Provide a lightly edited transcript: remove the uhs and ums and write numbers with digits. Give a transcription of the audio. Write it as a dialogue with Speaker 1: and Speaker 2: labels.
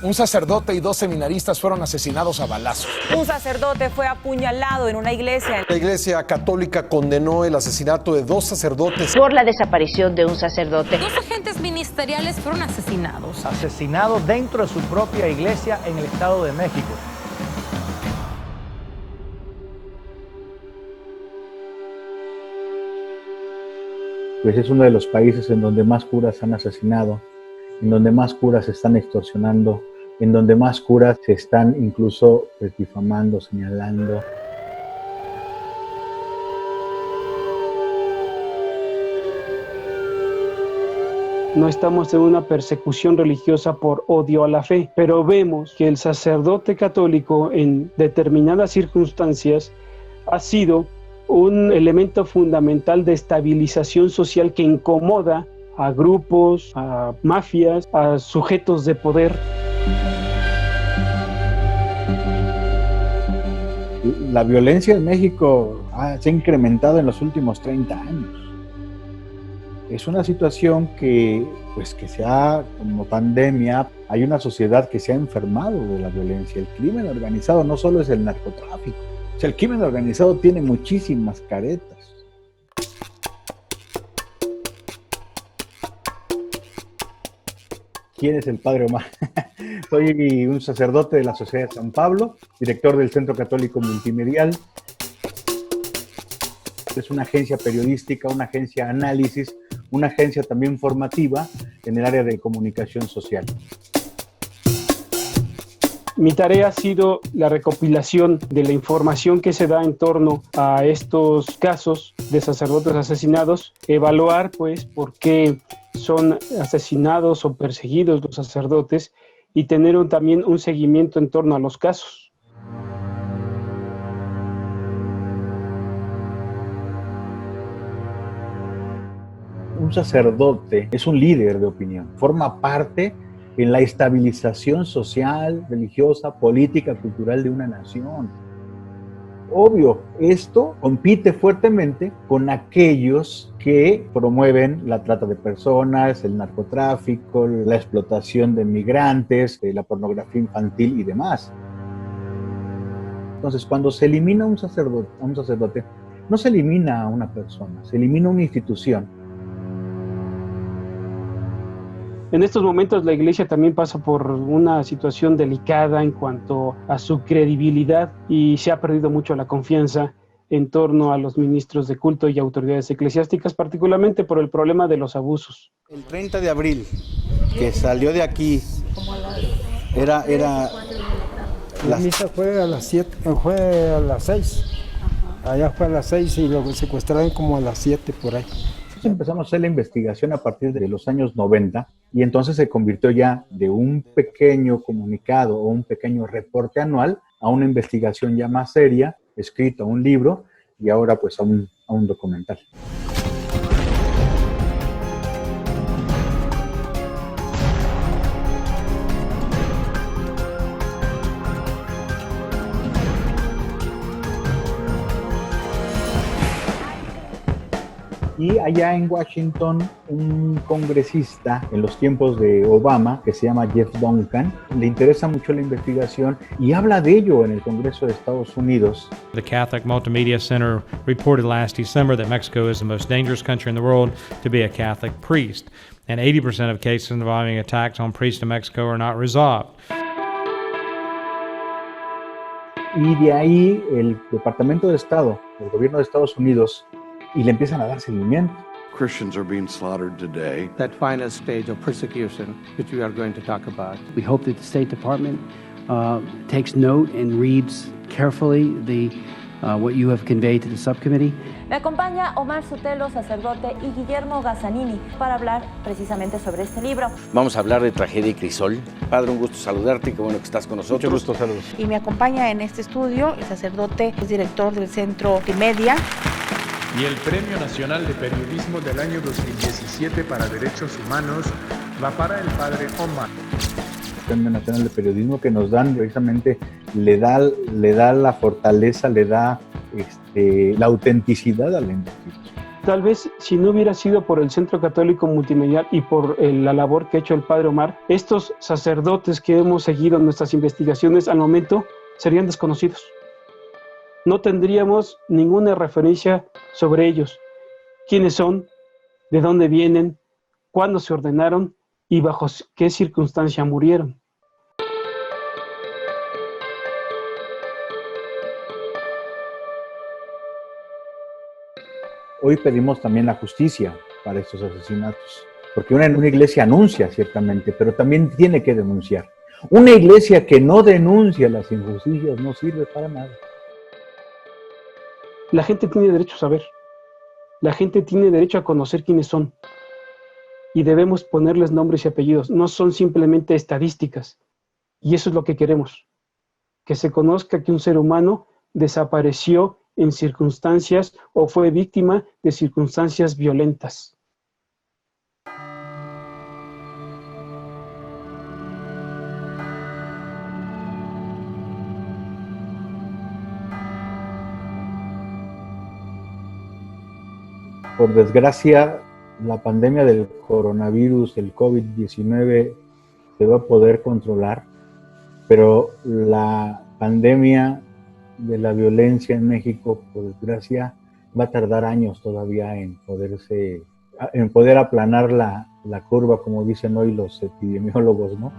Speaker 1: Un sacerdote y 2 seminaristas fueron asesinados a balazos.
Speaker 2: Un sacerdote fue apuñalado en una iglesia.
Speaker 3: La Iglesia Católica condenó el asesinato de 2 sacerdotes.
Speaker 4: Por la desaparición de un sacerdote.
Speaker 5: 2 agentes ministeriales fueron asesinados.
Speaker 6: Asesinados dentro de su propia iglesia en el Estado de México.
Speaker 7: Pues es uno de los países en donde más curas han asesinado, en donde más curas se están extorsionando, en donde más curas se están incluso difamando, señalando.
Speaker 8: No estamos en una persecución religiosa por odio a la fe, pero vemos que el sacerdote católico en determinadas circunstancias ha sido un elemento fundamental de estabilización social que incomoda a grupos, a mafias, a sujetos de poder.
Speaker 7: La violencia en México se ha incrementado en los últimos 30 años. Es una situación que se ha, como pandemia, hay una sociedad que se ha enfermado de la violencia. El crimen organizado no solo es el narcotráfico. O sea, el crimen organizado tiene muchísimas caretas. ¿Quién es el Padre Omar? Soy un sacerdote de la Sociedad de San Pablo, director del Centro Católico Multimedial. Es una agencia periodística, una agencia de análisis, una agencia también formativa en el área de comunicación social.
Speaker 8: Mi tarea ha sido la recopilación de la información que se da en torno a estos casos de sacerdotes asesinados, evaluar pues por qué son asesinados o perseguidos los sacerdotes y tener también un seguimiento en torno a los casos.
Speaker 7: Un sacerdote es un líder de opinión, forma parte en la estabilización social, religiosa, política, cultural de una nación. Obvio, esto compite fuertemente con aquellos que promueven la trata de personas, el narcotráfico, la explotación de migrantes, la pornografía infantil y demás. Entonces, cuando se elimina a un sacerdote, no se elimina a una persona, se elimina una institución.
Speaker 8: En estos momentos la Iglesia también pasa por una situación delicada en cuanto a su credibilidad y se ha perdido mucho la confianza en torno a los ministros de culto y autoridades eclesiásticas, particularmente por el problema de los abusos.
Speaker 9: El 30 de abril, que salió de aquí, era
Speaker 10: la misa fue a las 7, fue a las 6. Allá fue a las 6 y lo secuestraron como a las 7 por ahí.
Speaker 7: Empezamos a hacer la investigación a partir de los años 90 y entonces se convirtió ya de un pequeño comunicado o un pequeño reporte anual a una investigación ya más seria, escrito a un libro y ahora pues a un documental. Y allá en Washington, un congresista en los tiempos de Obama, que se llama Jeff Duncan, le interesa mucho la investigación y habla de ello en el Congreso de Estados Unidos.
Speaker 11: The Catholic Multimedia Center reported last December that Mexico is the most dangerous country in the world to be a Catholic priest, and 80% of cases involving attacks on priests in Mexico are not resolved.
Speaker 7: Y de ahí el Departamento de Estado, el gobierno de Estados Unidos, y le empiezan a dar seguimiento.
Speaker 12: Christians are being slaughtered today.
Speaker 13: That final stage of persecution, which we are going to talk about.
Speaker 14: We hope that the State Department takes note and reads carefully what you have conveyed to the subcommittee.
Speaker 2: Me acompaña Omar Sotelo, sacerdote, y Guillermo Gazzanini para hablar precisamente sobre este libro.
Speaker 15: Vamos a hablar de Tragedia y Crisol. Padre, un gusto saludarte y qué bueno que estás con nosotros.
Speaker 7: Mucho gusto, saludos.
Speaker 16: Y me acompaña en este estudio el sacerdote, es director del Centro Multimedia.
Speaker 17: Y el Premio Nacional de Periodismo del año 2017 para Derechos Humanos va para el Padre Omar.
Speaker 7: El Premio Nacional de Periodismo que nos dan precisamente le da la fortaleza, le da la autenticidad a la investigación.
Speaker 8: Tal vez si no hubiera sido por el Centro Católico Multimedial y por la labor que ha hecho el Padre Omar, estos sacerdotes que hemos seguido en nuestras investigaciones al momento serían desconocidos. No tendríamos ninguna referencia sobre ellos, quiénes son, de dónde vienen, cuándo se ordenaron y bajo qué circunstancia murieron.
Speaker 7: Hoy pedimos también la justicia para estos asesinatos, porque una iglesia anuncia ciertamente, pero también tiene que denunciar. Una iglesia que no denuncia las injusticias no sirve para nada.
Speaker 8: La gente tiene derecho a saber, la gente tiene derecho a conocer quiénes son y debemos ponerles nombres y apellidos, no son simplemente estadísticas y eso es lo que queremos, que se conozca que un ser humano desapareció en circunstancias o fue víctima de circunstancias violentas.
Speaker 7: Por desgracia, la pandemia del coronavirus, el COVID-19, se va a poder controlar, pero la pandemia de la violencia en México, por desgracia, va a tardar años todavía en poder aplanar la curva, como dicen hoy los epidemiólogos, ¿no?